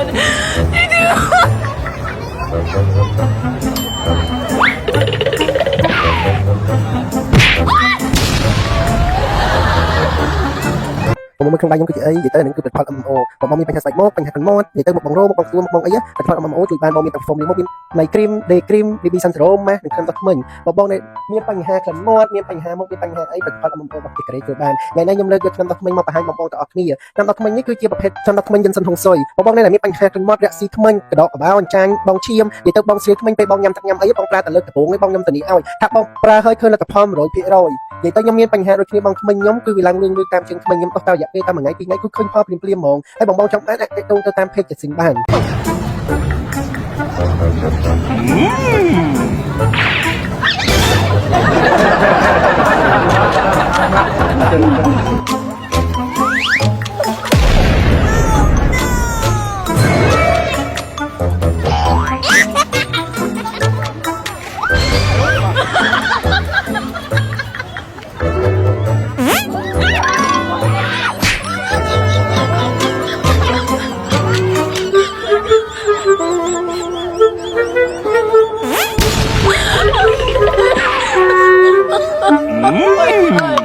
God. Một mình không bay giống cái ấy vậy tới những cái vật âm ồ và bom mi bánh sạch mốt bánh hạt cần mốt vậy tới một bông rô một bông xua một bông ấy á vật âm ồ chui ban bom mi tập phong mi này cream day cream BB Sunrome mà đừng xem tập mình một bông này miên bánh hạt cần mốt miên bánh hạt mốt miên bánh hạt ấy vật âm ồ bọc cái chui ban ngày nay nhungเลยก็นำtập mìnhมาประหารบองต่ออกนี่นำtập mìnhนี่คือเกี่ยวกับเพชรนำtập mìnhยันสันทงซอยบองnày là miên bánh hạt cần mốtระซีทmìnhกระดอกบ้าจางบองเชียมvậy tới bองเสียทmìnhไปบองยำตักยำấyบองปลาตะลึกตะปูไอ้บองยำตะนี้เอาถ้าบองปลาเฮ้ยคือเราตะพอมโรยพี่โรยvậy tới nhom miên bánh hạt rồi khi bong mình nhómคือเวลาเรื่องตามเชิงmình nhóm taoอยากได้ตามเหมือนไงปีไงคือขึ้นพ่อเปลี่ยนมองให้บองtrong đó để tôi tam phê chật sinh bàn Oh my God.